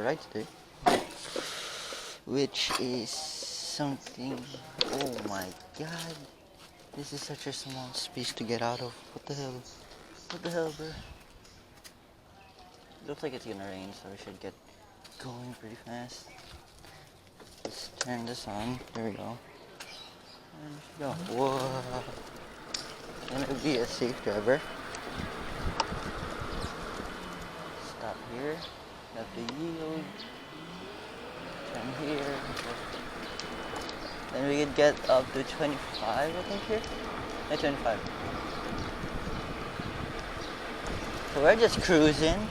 ride today, which is something. Oh my god, this is such a small space to get out of. What the hell? What the hell, bro? Looks like it's gonna rain, so we should get going pretty fast. Let's turn this on. There we go. And we should go. Whoa. Gonna be a safe driver. Stop here. Have to yield. Turn here. Then we could get up to 25, I think here. Yeah, 25. So we're just cruising.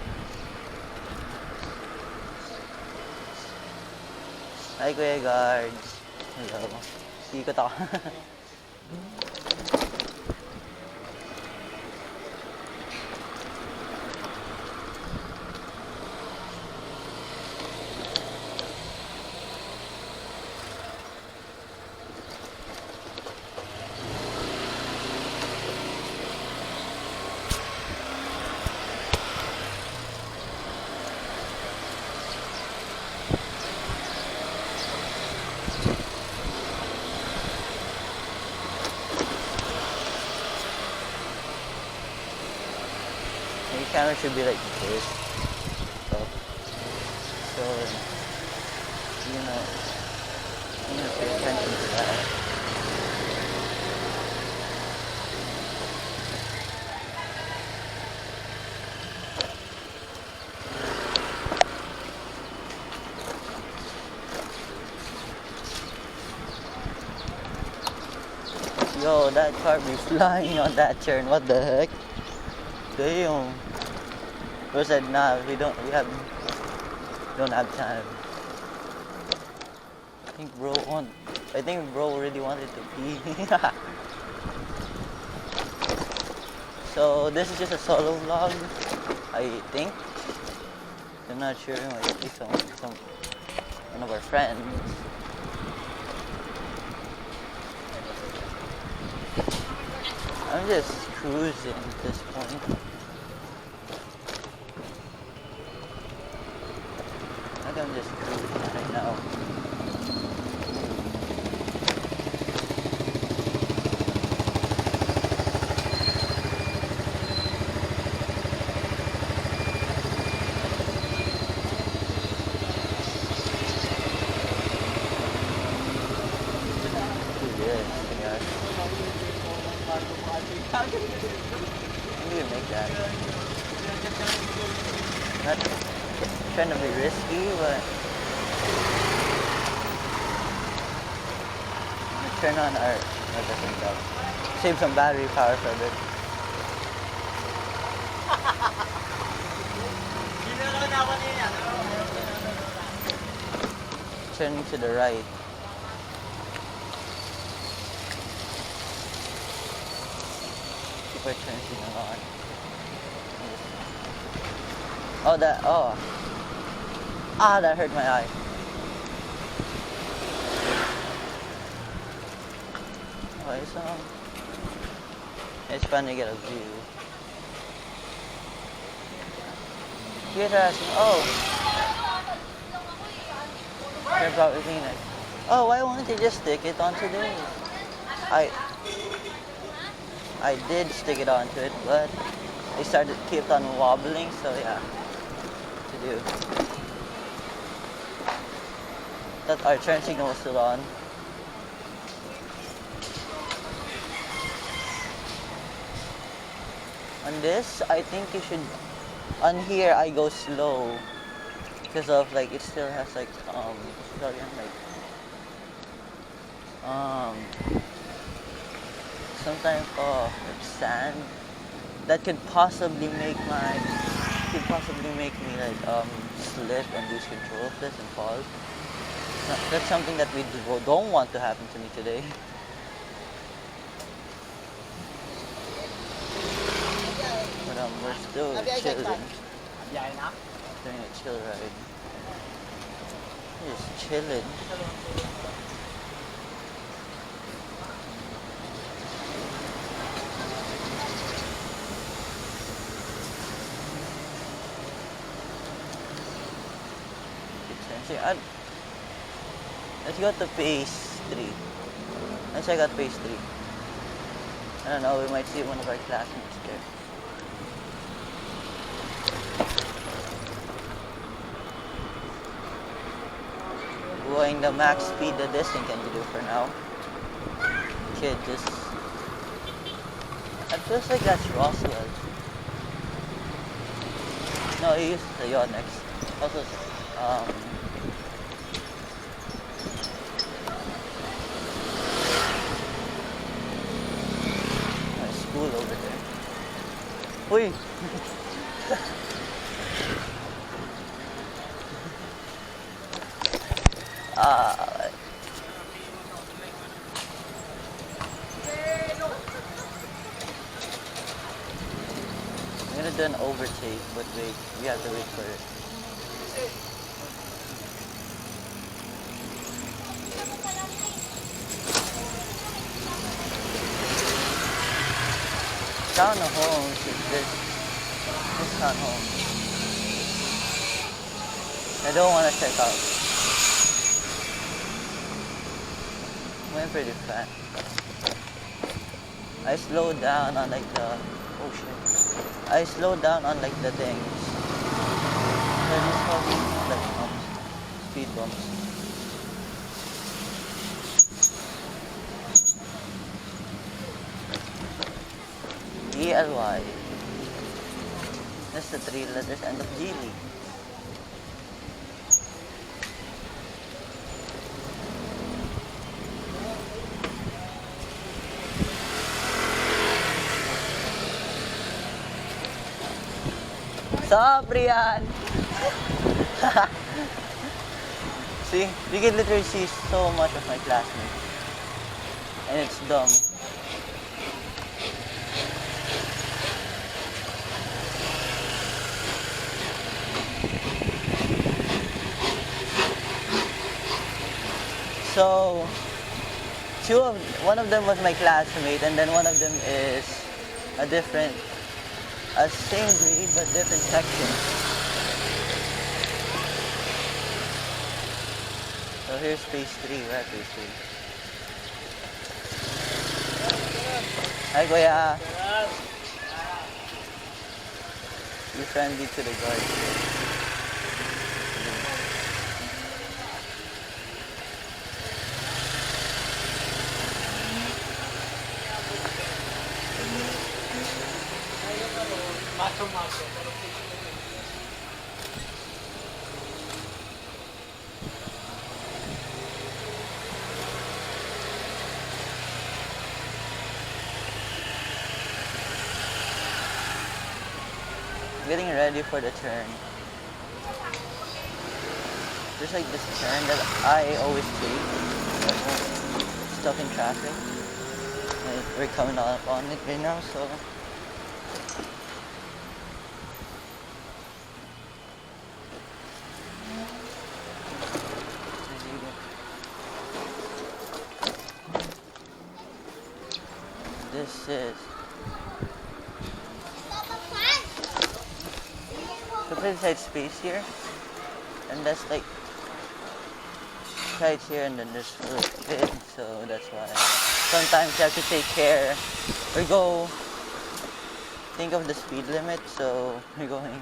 Hi, Kuya Guards. Hello. Ikot ako. The camera should be like this. So you know pay attention to that. Yo, that car be flying on that turn. What the heck? Damn. Bro said, nah, we don't have time. I think bro already wanted to pee. So this is just a solo vlog, I think. I'm not sure, it might be one of our friends. I'm just cruising at this point. I'm just cruising right now. I'm gonna make that. Not trying to be risky, but turn on our save some battery power for a bit. Turning to the right. Keep our turn signal on. That hurt my eye. Okay, so it's fun to get a view. You guys are asking, they're probably thinking like, why won't you just stick it onto this? I did stick it onto it, but it kept on wobbling, so yeah, what to do. That our turn signal was still on. On this, I think you should. On here, I go slow because of like it still has like some type of sand that could possibly make me like slip and lose control of this and fall. That's something that we don't want to happen to me today. But we're still chilling. Doing a chill ride. Just chilling. See, let's go to phase 3. Let's check out phase 3. I don't know, we might see one of our classmates there. Going the max speed that this thing can do for now. Kid just... It feels like that's Roswell. No, he used the Yonex. Also, my school over there. Uy! I'm gonna do an overtake, but wait, we have to wait for it. Town Homes is this Town Homes. I don't want to check out. Went pretty fast. I slowed down on like the... Oh shit. I slowed down on like the things. They're just probably like bumps. Speed bumps. ELY. That's the 3 letters end of Geely. Stop, Brian! See? You can literally see so much of my classmates. And it's dumb. So, one of them was my classmate, and then one of them is a same grade but different section. So here's phase 3, we're at phase 3. Hi, Kuya. Be friendly to the guards. Getting ready for the turn. There's like this turn that I always take. Stuck in traffic. And we're coming up on it right now, so... This is... So put inside space here, and that's like right here, and then there's a little bit, so that's why sometimes you have to take care or think of the speed limit. So we're going,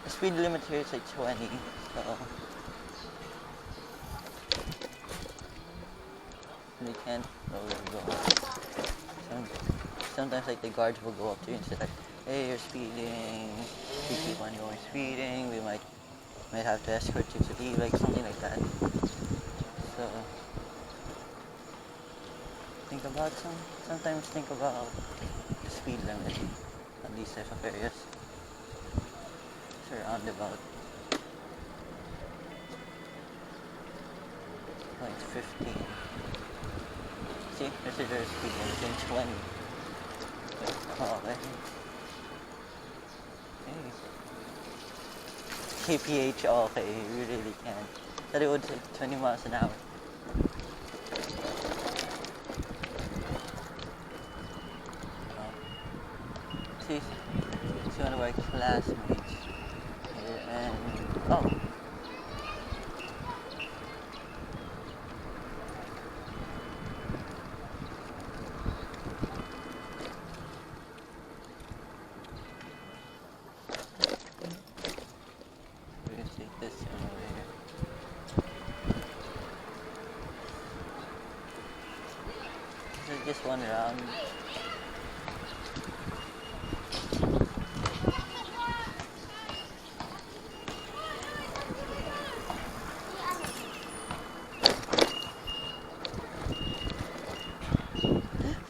the speed limit here is like 20, so we can't go. Sometimes like the guards will go up to you and say like, hey, you're speeding, you keep on going speeding, we might have to escort you to leave, like something like that. So sometimes think about the speed limit on these type of areas. It's a roundabout. Oh, it's 15. See, there's a speed limit in 20. Oh, okay. KPH, okay, we really can't. Said it would take 20 miles an hour. See one of our classmates here, and one round.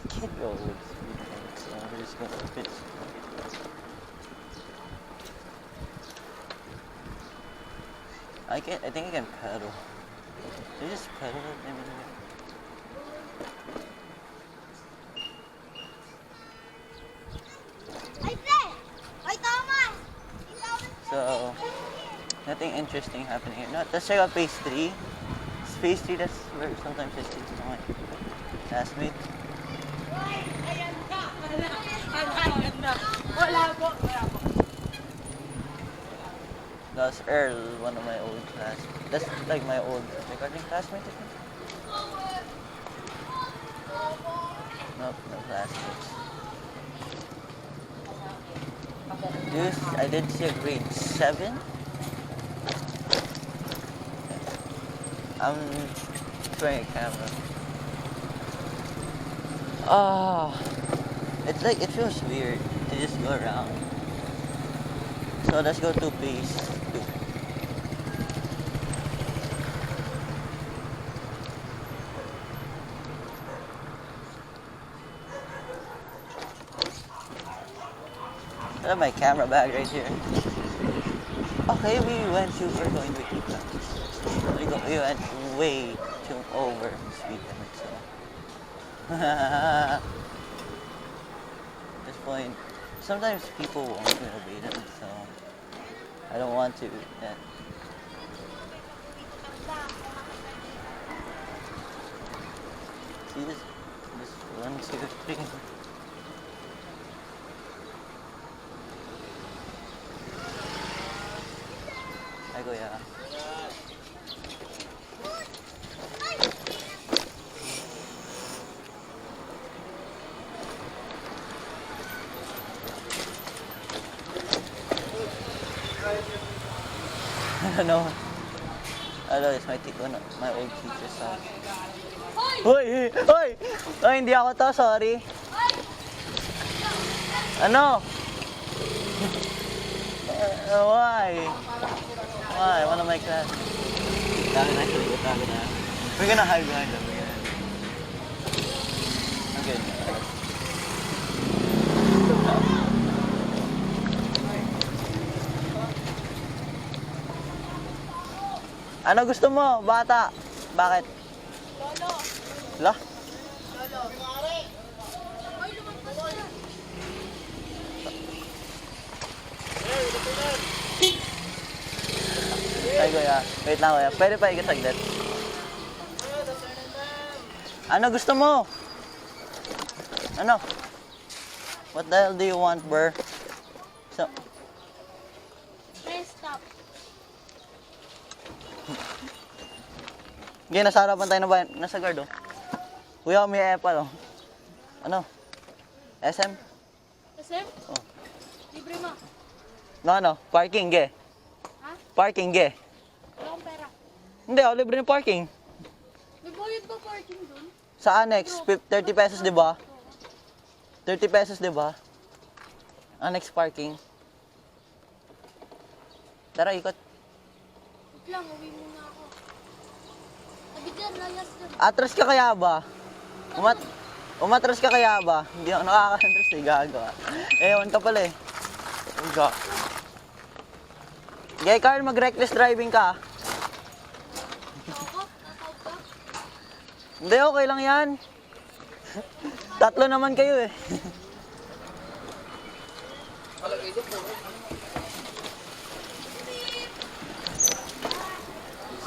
Can't go with speed limit, so we're just gonna pitch. I think I can pedal. Can you just pedal it? I mean, so, nothing interesting happening here. No, let's check out phase 3. It's phase 3, that's where sometimes I speak to my classmate. That's Earl, one of my old classmates. That's like my old recording classmate, I think. Nope, no classmates. Dude, I did see a grade 7. I'm trying a camera. It's like, it feels weird to just go around. So let's go to phase 2. I have my camera bag right here. Okay, we went super going way too fast. We went way too over speed limit, so. At this point, sometimes people won't obey them, so I don't want to. Yeah. See this 1, 2, 3. Ay, kuya. Ano? Hello, it's my old teacher's son. Hoy! Hoy! Hoy, hindi ako to, sorry. Ano? Why? Why? One of my class. We're gonna hide behind them. I'm good. Ano gusto mo, bata? Bakit? Lolo. La? Lolo. Ay, kuya. Wait lang, kuya. Pwede pa ikot saglit. Ano gusto mo? Ano? What the hell do you want, bro? So... Press stop. Hindi, nasa harapan tayo na ba? Nasa guard, oh. Kuya, may epal, oh. Ano? SM? SM? Oh. Libre mo. No, parking, ge. Ha? Parking, ge. Wala akong pera. Hindi, oh, libre ng parking. May bayad ba parking dun? Sa annex, 30 pesos, di ba? 30 pesos, di ba? Annex parking. Tara, ikot. Wait lang, uwi muna ako. Abigyan, layas na. Atras ka kaya ba? Umatras ka kaya ba? Hindi ako nakaka-atras eh, gagawa. Ewan ka pala eh. Uga. Gay Carl, mag-reckless driving ka. Ako? Tatawag ka? Hindi, okay lang yan. Tatlo naman kayo eh.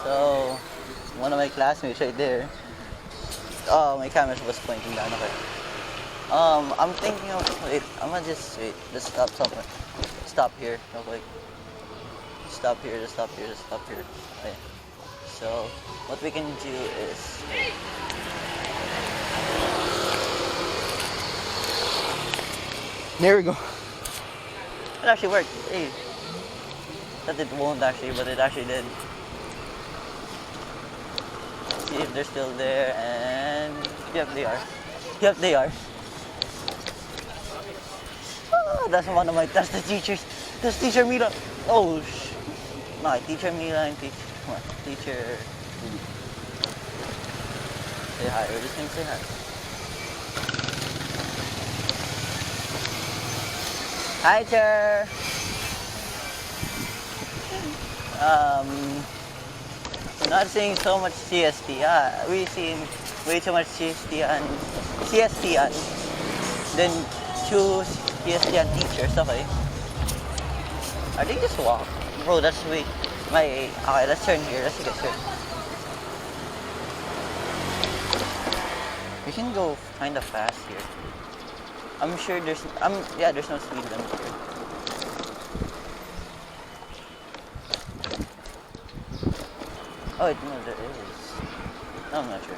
So, one of my classmates right there. Oh, my camera was pointing down. Okay. I'm thinking of wait. I'm gonna just wait. Just stop somewhere. Stop here. Real quick. Stop here. Just stop here. Just stop here. Okay. So, what we can do is. There we go. It actually worked. Hey. That it won't actually, but it actually did. See if they're still there, and yep, they are. Yep, they are. That's one of my, that's the teachers. That's teacher Mila. Oh, no, teacher Mila and teacher. Say hi, we're just gonna say hi. Hi, sir. Not seeing so much CST. We seen way too much CST and then choose CST and teachers. Okay. Are they just walk? Bro, that's way. Okay, let's turn here. Let's get here. We can go kind of fast here. I'm sure there's there's no speed limit here. Oh, no, there is. No, I'm not sure.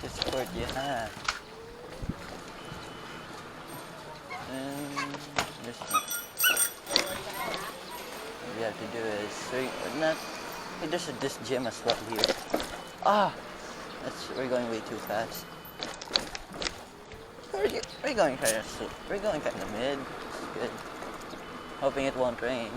Discord, yeah. Just what we have to do is there's this gym as well here. We're going way too fast. We're going kind of slow. We're going kind of mid. It's good. Hoping it won't rain.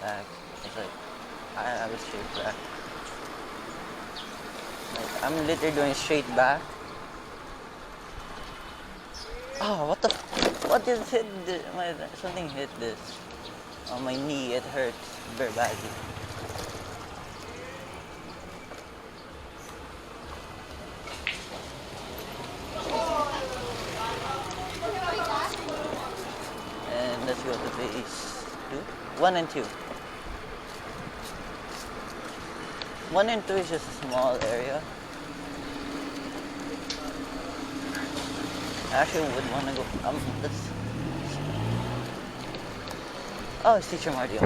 Back. It's like I was straight back. Like, I'm literally doing straight back. Oh, what just hit this? Something hit this. On my knee, it hurts very badly. And let's go to base 2. 1 and 2. 1 and 2 is just a small area. I actually would want to go. Oh, it's Teacher Marty.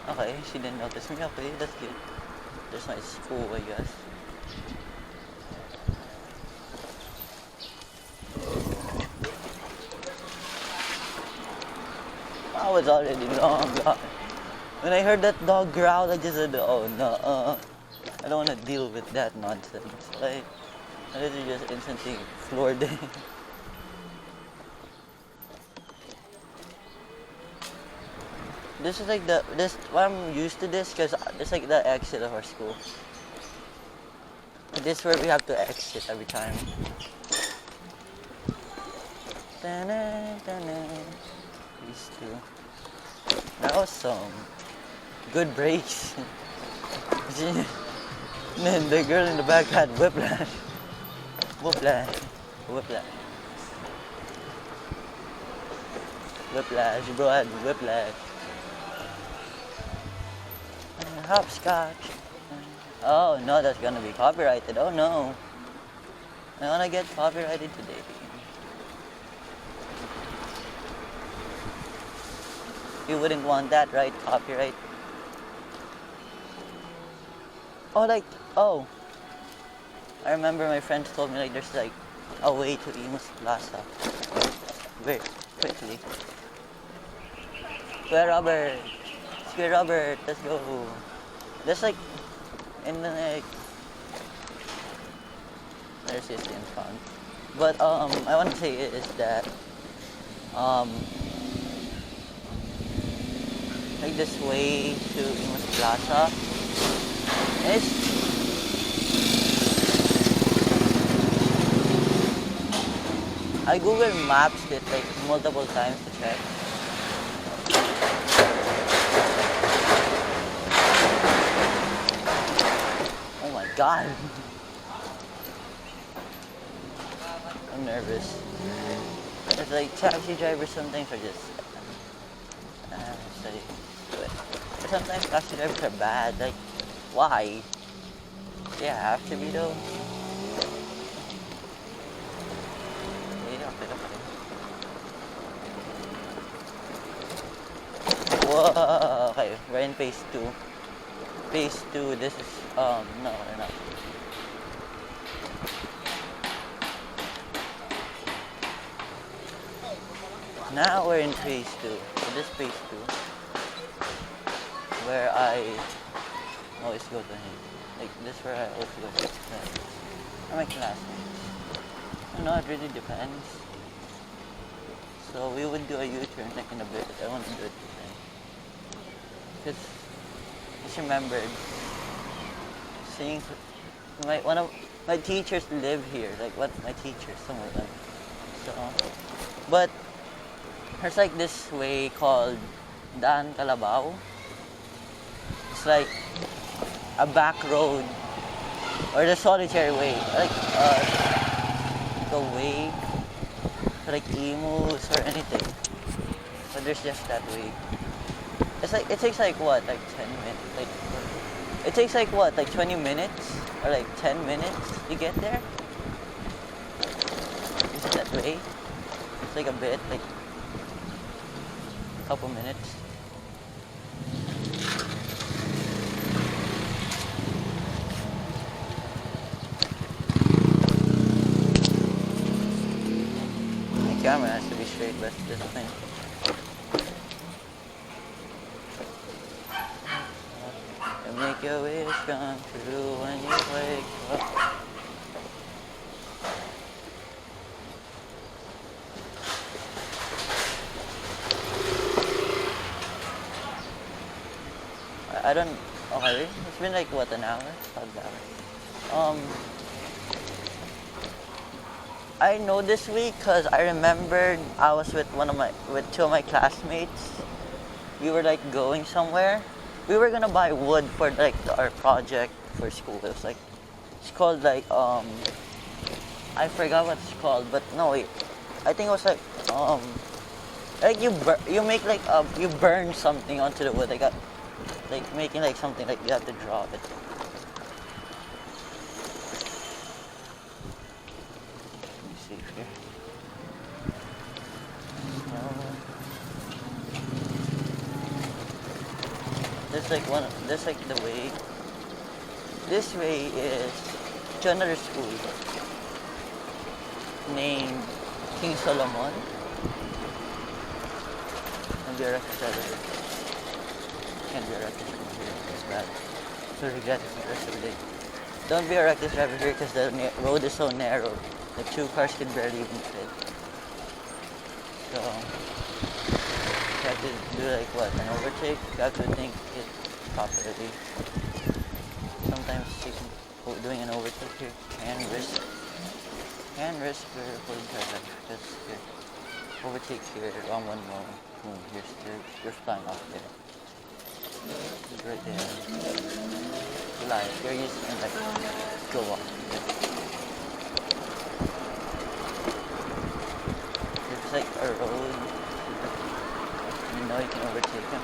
Okay, she didn't notice me. Okay, that's good. That's my school, I guess. I was already long gone. When I heard that dog growl, I just said, oh no, I don't want to deal with that nonsense. I literally just instantly floored it. This is like why I'm used to this, because it's like the exit of our school. This is where we have to exit every time. These two. That was some good breaks. Man, the girl in the back had whiplash. Whiplash. Bro had whiplash. Hopscotch. Oh no, that's gonna be copyrighted. Oh no. I wanna get copyrighted today. You wouldn't want that, right? Copyright. Oh. I remember my friends told me like there's like a way to Imus Plaza. Where quickly. Square Robert! Square Robert! Let's go! There's like, in the like, there's this in front. But I want to say is that like this way to Imus Plaza is I Google Maps it like multiple times to check. Oh my god. I'm nervous. It's like taxi drivers sometimes are just study do it. But sometimes taxi drivers are bad. Like why? They have to be though. Whoa, okay, we're in phase 2. Phase 2, this is, no, we're not. Now we're in phase 2. So this phase 2, where I always go to him. Like, this where I always go to him. Or my classmates. I don't know, it really depends. So we would do a U-turn like in a bit. I want to do it today. Because I just remembered seeing one of my teachers live here. Like what my teachers, some of them. So, but there's like this way called Daan Calabao. It's like a back road or the solitary way, like the way for like emus or anything. So there's just that way. It's like it takes like what, like 10 minutes, like it takes like what, like 20 minutes or like 10 minutes to get there. Is it that way? It's like a bit, like a couple minutes. My camera has to be straight, but this thing. Make your wish come true when you wake up. I don't. Okay, it's been like what, an hour? 5 hours. I know this week because I remembered I was with two of my classmates. We were like going somewhere. We were gonna buy wood for like our project for school. It was like, it's called like I forgot what it's called, but no wait, I think it was like you make like you burn something onto the wood. Like making like something like you have to draw it. Let me see here. There's like the way. This way is to another school named King Solomon. And be a reckless driver here. Can't be a reckless driver here. It's bad. So regret it the rest of the day. Don't be a reckless driver here because the road is so narrow. The 2 cars can barely even fit. So you have to do like what, an overtake? You have to think it properly. Sometimes doing an overtake here can risk your whole entire life because here, overtake here, wrong one more, boom, you're flying off there. It's right there. Fly, you're used to like go off. It's like a road. You know you can overtake him.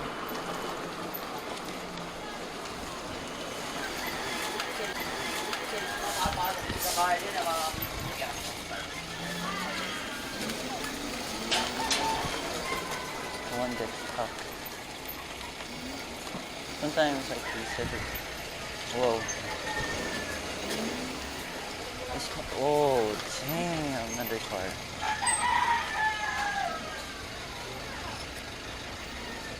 One gets stuck. Sometimes like you said it. Whoa. Oh, damn, another car.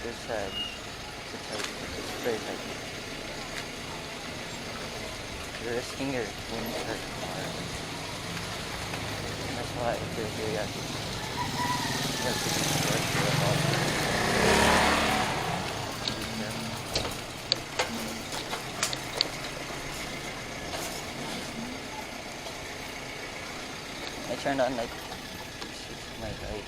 This side. It's tight. It's very tight. You're risking your windshield more. That's why if you're here, you have to be careful about it. Be careful. I turned on like my light.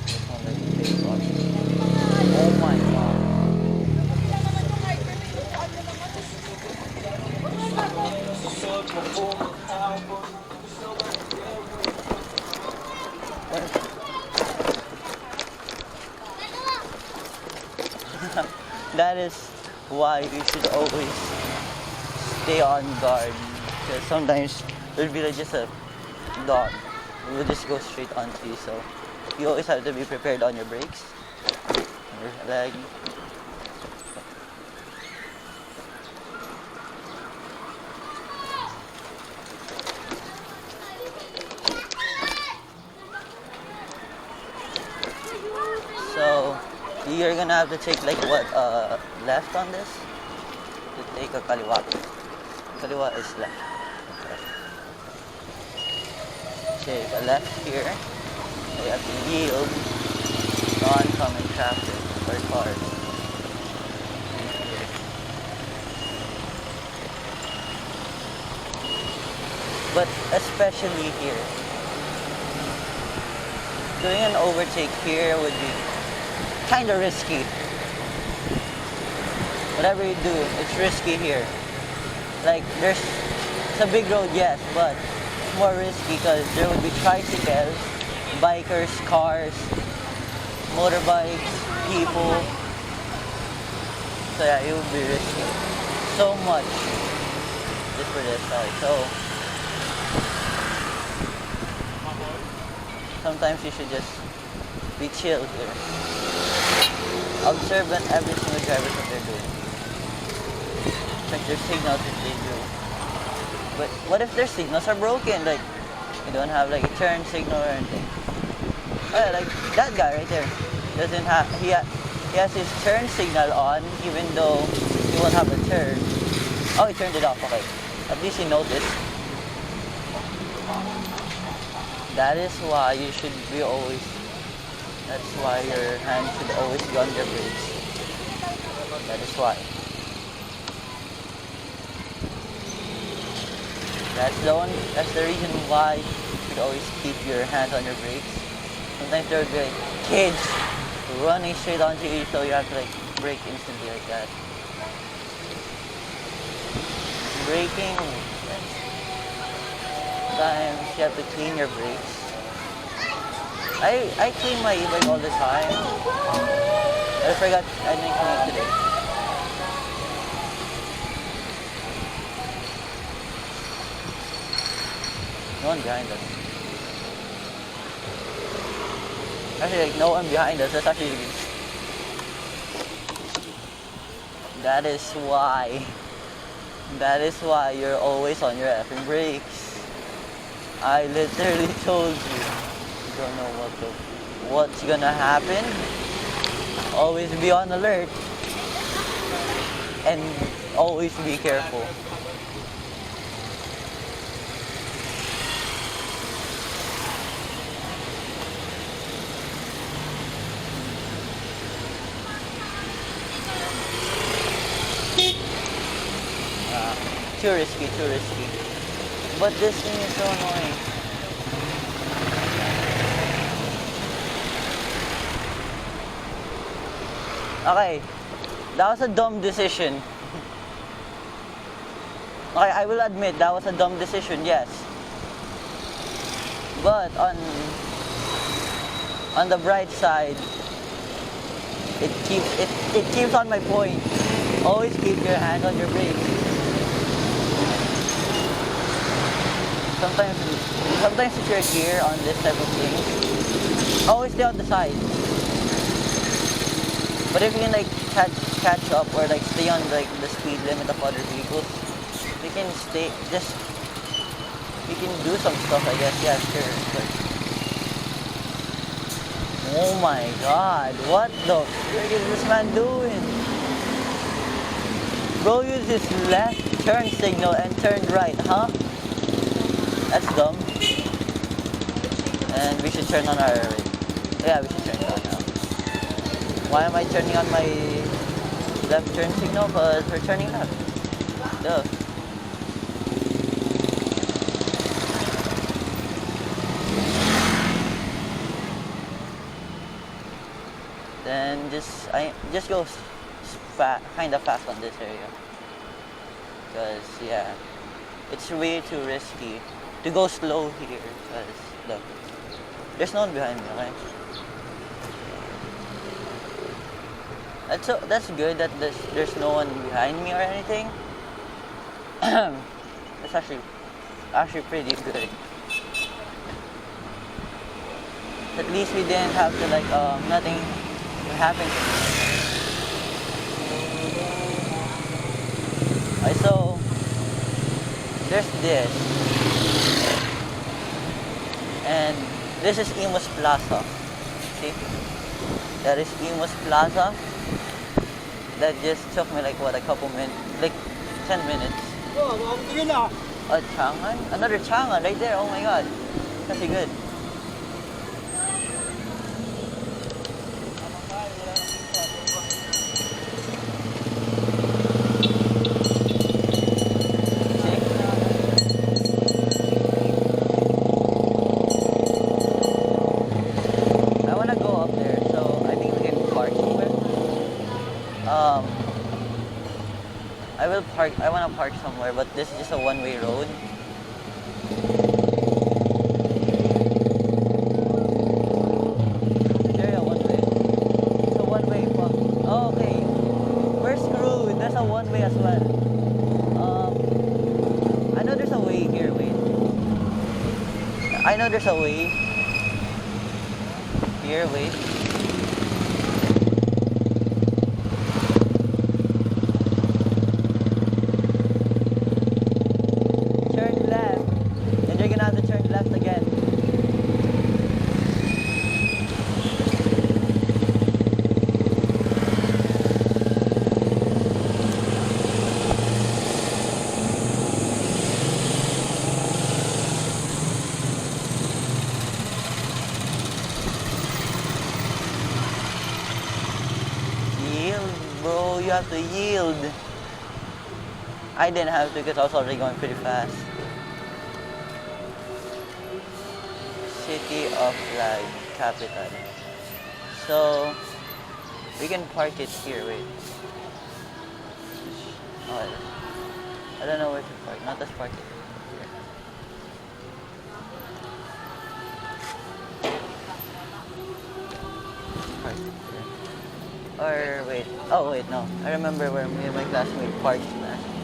This one like take off. Oh my god. That is why you should always stay on guard. Because sometimes there'll be like just a dot. It will just go straight onto you. So you always have to be prepared on your brakes, your leg. So you're gonna have to take like what left on this to take a kaliwa. Kaliwa is left. Okay. Take a left here. You have to yield non-common traffic or cars. But especially here. Doing an overtake here would be kind of risky. Whatever you do, it's risky here. Like it's a big road, yes, but it's more risky because there would be tricycles, bikers, cars, motorbikes, people. So yeah, it would be risky. So much just for this side. So sometimes you should just be chill here. Observe every single driver what they're doing. Check their signals if they do. But what if their signals are broken? Like you don't have like a turn signal or anything. Oh yeah, like that guy right there doesn't have he has his turn signal on even though he won't have a turn. Oh, he turned it off. Okay, at least he noticed. That is why you should be always. That's why your hand should always be on your brakes. That is why. That's the reason why you should always keep your hands on your brakes. Sometimes there would be like kids running straight onto you, so you have to like brake instantly like that. Braking, sometimes you have to clean your brakes. I clean my e-bike all the time. I forgot I didn't clean it today. No one behind us. Actually, like no one behind us. That's actually good. That is why. That is why you're always on your effing brakes. I literally told you. You don't know what's gonna happen. Always be on alert. And always be careful. Too risky, too risky. But this thing is so annoying. Okay, that was a dumb decision. Okay, I will admit that was a dumb decision, yes. But on the bright side, it keeps on my point. Always keep your hand on your brakes. Sometimes if you're here on this type of thing, always stay on the side. But if you can like catch up or like stay on like the speed limit of other vehicles, you can you can do some stuff, I guess. Yeah, sure. But oh my God, what the frick is this man doing? Bro used his left turn signal and turned right, huh? That's dumb. And we should turn on our... Yeah, we should turn it on now. Why am I turning on my left turn signal? Because we're turning left. Duh. Then just go kind of fast on this area. Because, yeah, it's way too risky to go slow here. Because, look, there's no one behind me, okay? That's good that there's no one behind me or anything. That's actually pretty good. At least we didn't have to like nothing happened to me. Okay, so there's this, and this is Imus Plaza. See, that is Imus Plaza. That just took me like what, a couple minutes, like 10 minutes. A Chang'an? Another Chang'an right there. Oh my God, that's good. I want to park somewhere, but this is just a one-way road. There, a one-way. It's a one-way. Oh, okay. We're screwed. There's a one-way as well. I know there's a way here. Wait. I know there's a way. Here, wait. You have to yield. I didn't have to because I was already going pretty fast. City of Flag Capital. So we can park it here. Wait. Oh, I don't know where to park. Not let's park it here. Park it here. Or wait, oh wait, no. I remember where me and my classmate parked last time.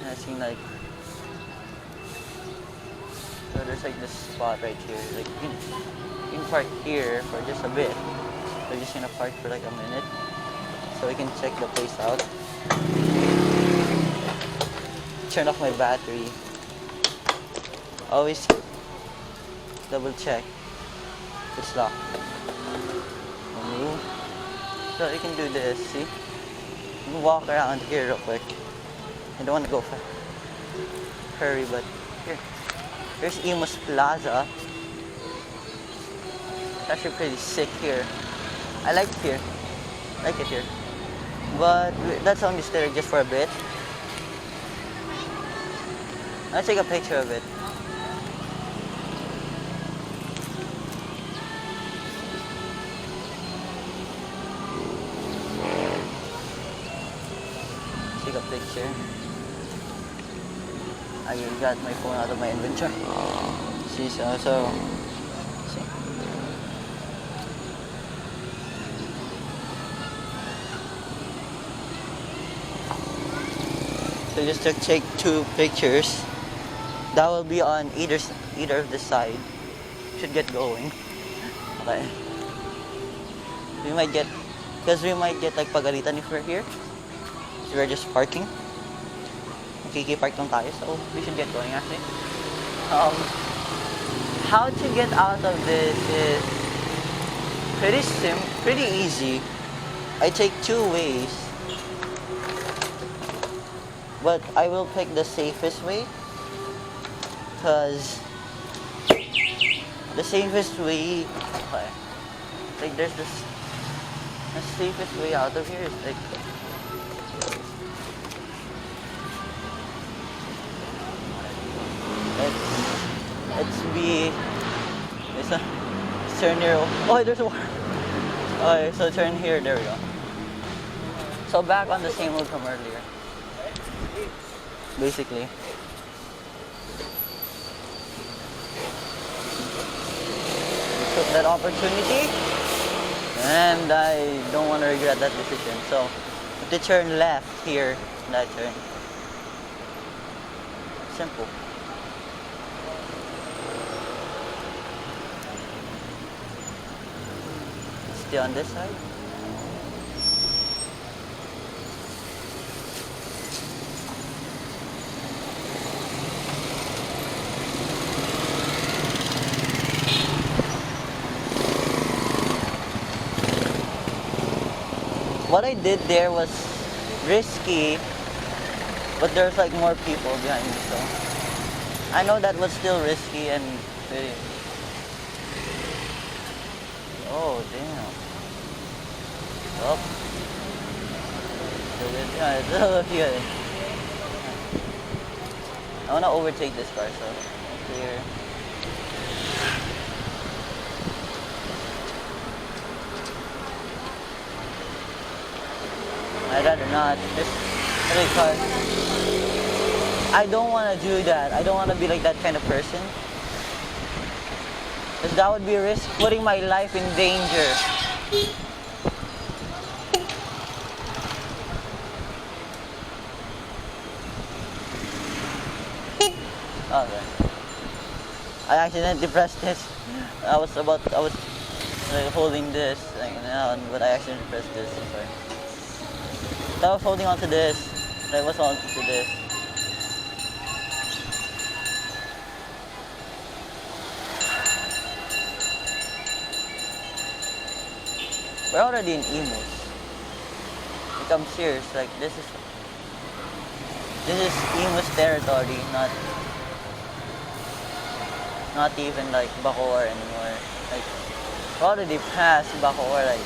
I seen like, so there's like this spot right here. Like you can park here for just a bit. We're just gonna park for like a minute so we can check the place out. Turn off my battery. Always double check if it's locked. Remove. So you can do this, see? You can walk around here real quick. I don't want to go fast. Hurry, but here. Here's Imus Plaza. It's actually pretty sick here. I like it here. I like it here. But that's only staring just for a bit. I'll take a picture of it. picture. I got my phone out of my inventory. See, so see. So just to take 2 pictures. That will be on either of the side. Should get going. Okay. We might get like pagalitan if we're here. So we're just parking. Park lang tayo, so we should get going actually. How to get out of this is pretty easy. I take 2 ways. But I will pick the safest way. Because the safest way, okay, like there's the safest way out of here is like let's turn here. Oh, there's one. Okay, so turn here. There we go. So back on the same road from earlier, basically. Took that opportunity, and I don't want to regret that decision. So, to turn left here, that turn. Simple. Stay on this side. What I did there was risky, but there's like more people behind me, so I know that was still risky and very... Oh, damn. Oh. Yeah, it's a little good. I wanna overtake this car, so clear. I'd rather not. Just really car. I don't wanna do that. I don't wanna be like that kind of person. Because that would be a risk putting my life in danger. Okay. I accidentally pressed this. I was like, holding this like, now, but I accidentally pressed this. I'm sorry. I was holding on to this. I was on to this. We're already in Imus. Like, I'm serious. Like, this is Imus territory, not even like Bacoor anymore. Like, we're already past Bacoor. Like,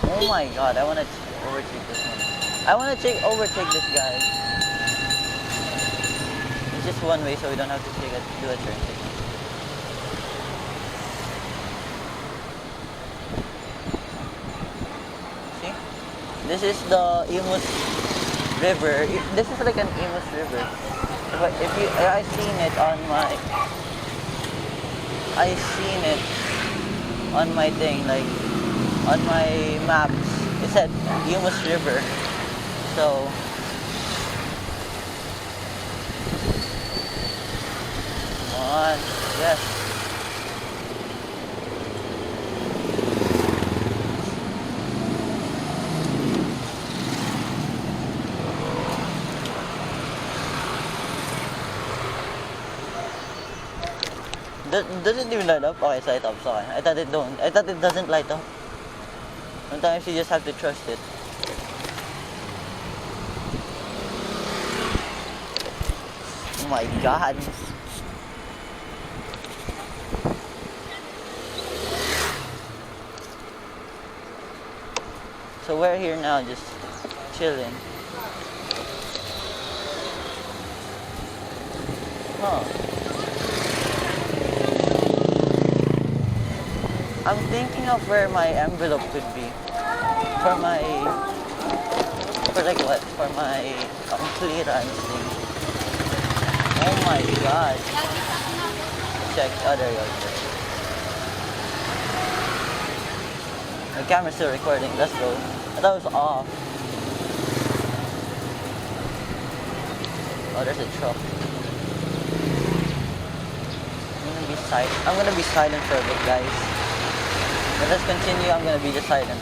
oh my god, I wanna overtake this one. I wanna overtake this guy. It's just one way, so we don't have to do a turn. See? This is the Imus River. This is like an Imus River. But I seen it on my thing, like on my maps. It said Imus River. So come on, yes. Does it even light up? Okay, it's light up. Sorry. I thought it doesn't light up. Sometimes you just have to trust it. Oh my god. So we're here now, just chilling. Huh. I'm thinking of where my envelope could be for my For like what? For my clearance thing. Oh my god. Lagi sa akin ako. Check. Oh, there you go. The camera's still recording. Let's go. I thought it was off. Oh, there's a truck. I'm gonna be silent for a bit, guys. Let us continue. I'm gonna be just silent.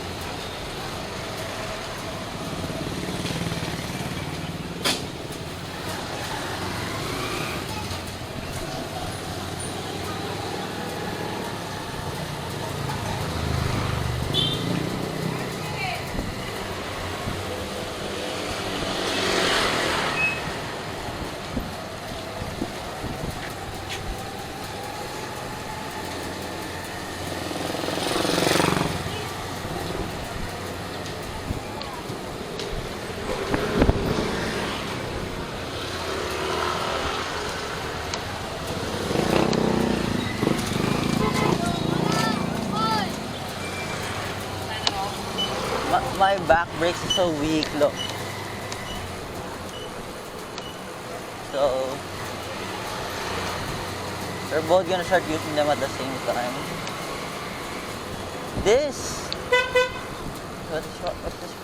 My back brakes are so weak, look. So, we're both gonna start using them at the same time. This! What's this?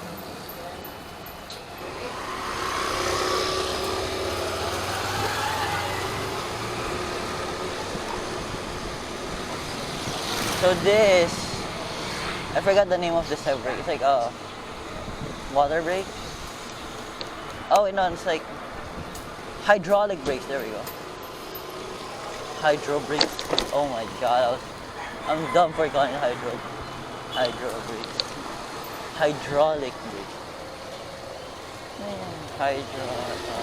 So this, I forgot the name of this type of brake. It's like a water brake. Oh wait, no, it's like hydraulic brakes. There we go. Hydro brakes. Oh my god, I'm dumb for calling it hydro brakes. Hydraulic brakes. Hydraulic.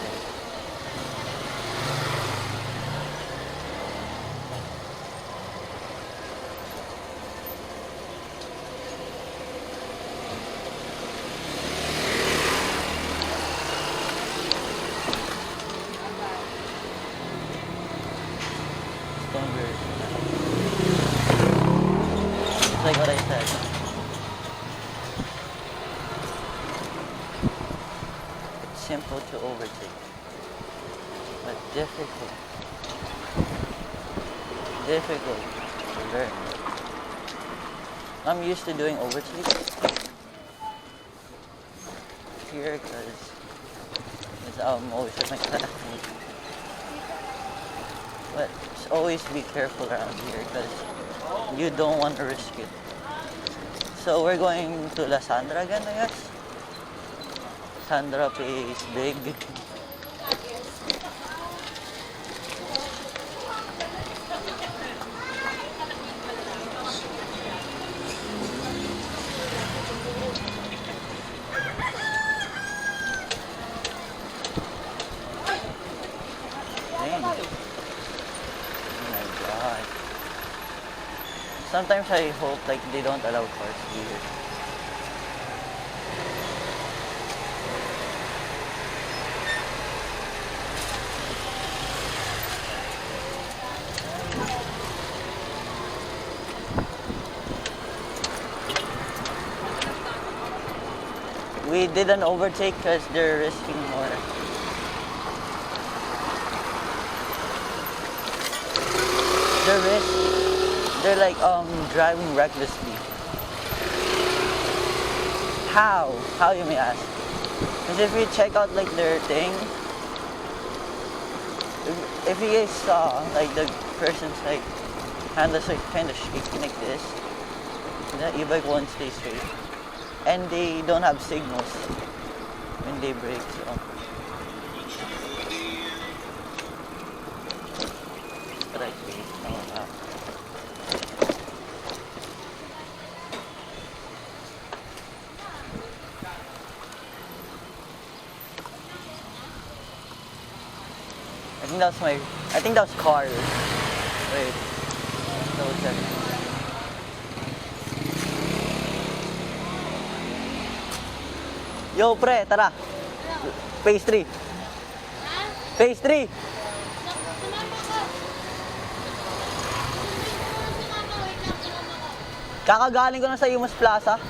It's like what I said. It's simple to overtake, but difficult to learn. I'm used to doing overtakes here because I'm always with my classmates. But just always be careful around here because you don't want to risk it. So we're going to La Sandra again, I guess. Sandra pays big. Dang. Oh my god. Sometimes I hope like they don't allow cars here. We didn't overtake because they're risking more. They're like driving recklessly. How? How, you may ask? Because if you check out like their thing, if you guys saw like the person's like hand is like kind of shaking like this, the e-bike won't stay straight, and they don't have signals when they brake. So. Right way. Oh, I think that was cars. Wait. Double check. Yo, pre, tara. Phase 3. Phase 3. Kakagaling ko na sa Imus Plaza.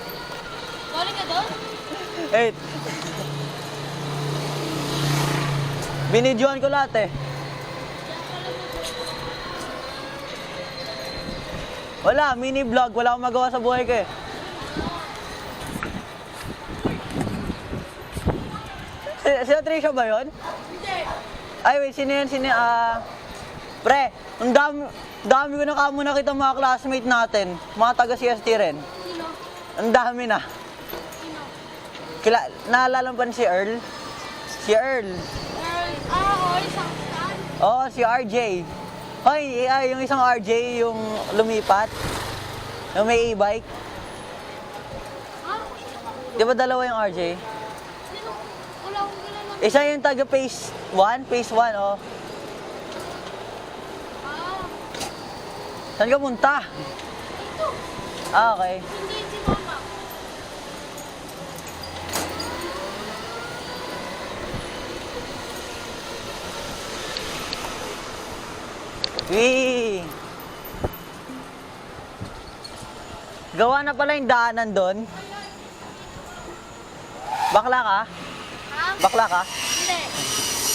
Galing ka doon? Wait. Binidyoan ko lahat eh. Wala, mini vlog. Wala akong magawa sa buhay ko eh. Si Tricia ba yun? Hindi. Ay, wait, sino yun? Pre, ang dami ko na kamo nakita mga classmate natin. Mga taga CST rin. Sino? Ang dami na. Sino? Naalala mo pa si Earl? Si Earl. Oo, isang saan. Oo, si RJ. Hoy, yung isang RJ, yung lumipat. Yung may e-bike. Ha? Di ba dalawa yung RJ? Sino? Wala akong kilala. Isa yung taga Phase 1, Phase 1, oh. Ah, Saan ka punta? ito. Ah, okay. Sunduin si mama. Wee! Gawa na pala yung daanan doon. Bakla ka? Ha? Bakla ka? Hindi.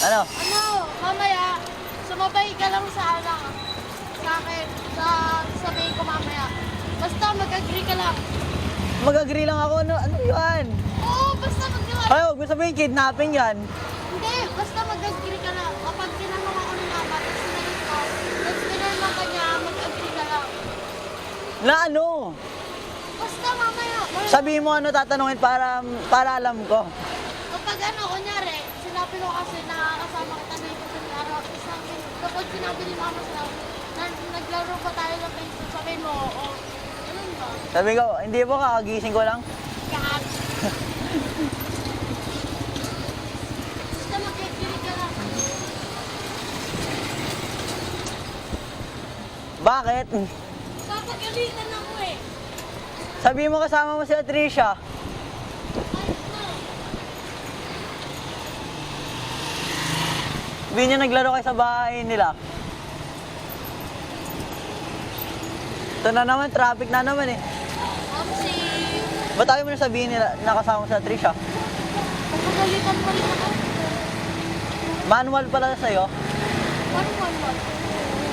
Ano? Ano, mamaya, sumabay ka lang sa sa akin, sabihin ko mamaya. Basta mag-agree ka lang. Mag-agree lang ako. Ano yan? Oo, basta mag-agree. Ay, huwag mo sabihin kidnapping yan. Hindi, basta mag-agree ka lang. Kapag tinanong ako ni mama, tapos sinagot ko, tapos tinanong ka niya, mag-agree ka lang. Na ano? Basta mamaya. Sabihin mo ano tatanungin para alam ko. Kapag ano, kunyari, sinabi ko kasi nakakasama kita dito sa araw, tapos kapag sinabi ni mama sa naglaro pa tayo ng Facebook, sabihin mo, oo. Ganun ba? Sabi ko, hindi po kakagising ko lang. Kahat. Basta mag-agree ka lang. Bakit? Papagalitan ako eh. Sabihin mo kasama mo si Tricia. Ayos na. Sabihin niya naglaro kayo sa bahay nila. Ito na naman, traffic na naman eh. Opsi. Ba't ayaw mo na sabihin nila nakasama mo si Tricia? Papagalitan pa rin ako. Manual pala sa'yo. Anong one?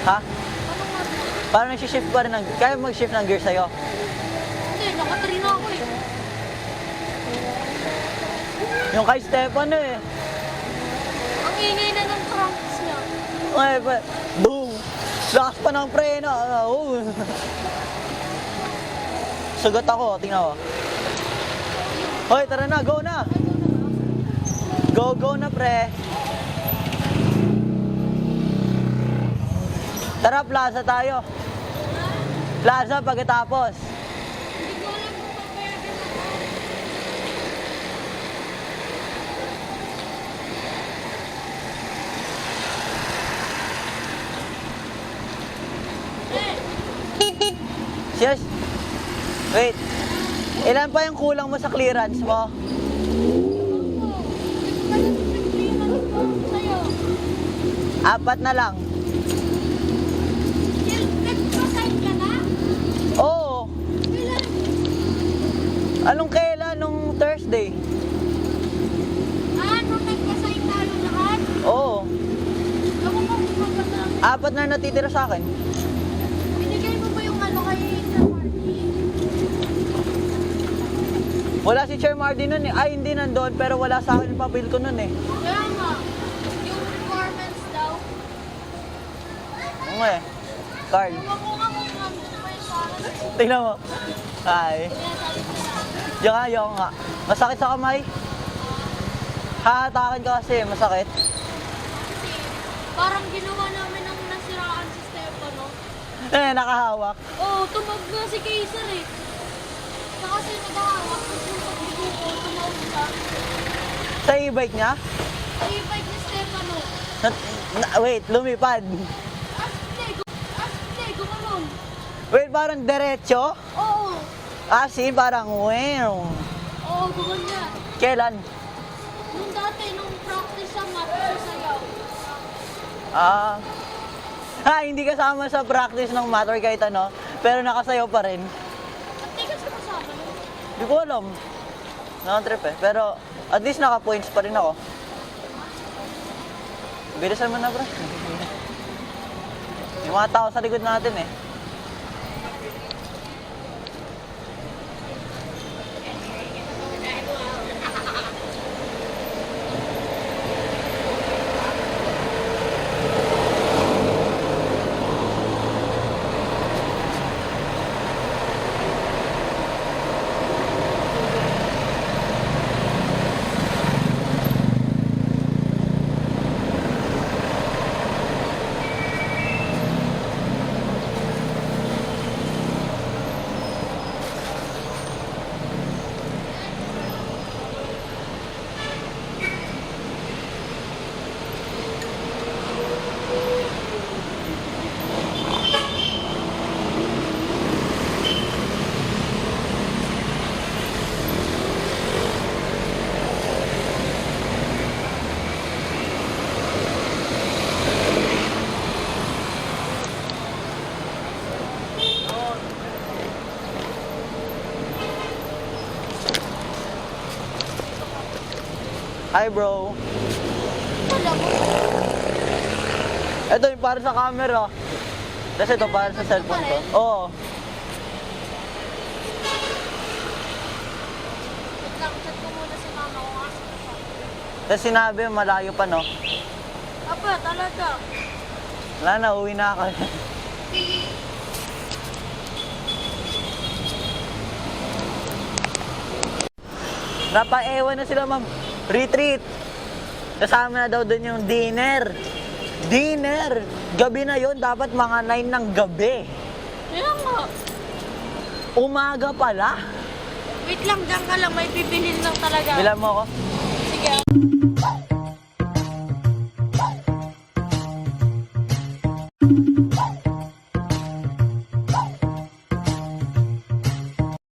Ha? Anong one? Parang nag-shift pa rin kaya mag-shift ng gear sa'yo. Hindi, nakatry na ako eh. Yung kay Stefano eh. Ang ingay na ng cranks niya. Ay, boom! Lakas pa ng preno. Oh. Sugat ako, tingnan mo. Hoy, tara na, go na! Go na, pre. Tara, plaza tayo. Plaza pagkatapos. Hindi ko alam kung papayagan ako. Yes. Wait. Ilan pa yung kulang mo sa clearance mo? Sa'yo. 4 na lang. Nag-assign ka na? Oo. Kailan? Anong kailan? Nung Thursday? Nung nag-assign tayo lahat? Oo. Ako mo magpapasama. 4 na natitira sa akin. Binigay mo ba yung ano kay Sir Marty? Wala si Chair Marty nun eh. Ay, hindi nandun. Pero wala sa akin yung papel ko nun eh. Kaya nga, yung requirements daw. Oo nga eh. Carl. Ewan ko nga kung nandun pa yung sa akin. Tingnan mo. Ay. Kaya sabi ko na, Yung nga. Masakit sa kamay? Hahatakin ka kasi. Masakit. kasi parang ginawa namin ang nasiraan si Stefano. Eh, nakahawak. Oo, tumag na si Kaiser eh. Siya kasi nag-ahawak, tapos yung pagbigo ko, tumawag siya. Sa e-bike niya? Ay, bike ni Stefano. Wait, lumipad. Hindi, gumanon. Wait, parang diretso? Oo, Asin, parang wow. oo, gumanyan. Kailan? Nung dati, nung practice sa mat, sa sayaw. Hindi kasama sa practice ng mat or kahit ano, pero nakasayaw pa rin. At di ka sumasama nun. Hindi ko alam. Nakatrip eh. Pero at least naka-points pa rin ako. Bilisan mo na, bro. May mga tao sa likod natin eh. Hi, bro. Wala mo. Ito yung para sa camera. Tapos ito para sa cellphone ko. Oo. Wait lang, chat ko muna si mama kung asa na siya. Tapos sinabi, malayo pa, no? Apa, talaga. Wala na, uwi na ako. Napaewan na sila, ma'am. Retreat. Kasama na daw dun yung dinner. Dinner! Gabi na yon, dapat mga 9 ng gabi. Kaya nga. Umaga pala. Wait lang, dyan ka lang. May bibilin lang talaga. Bilang mo ako. Sige.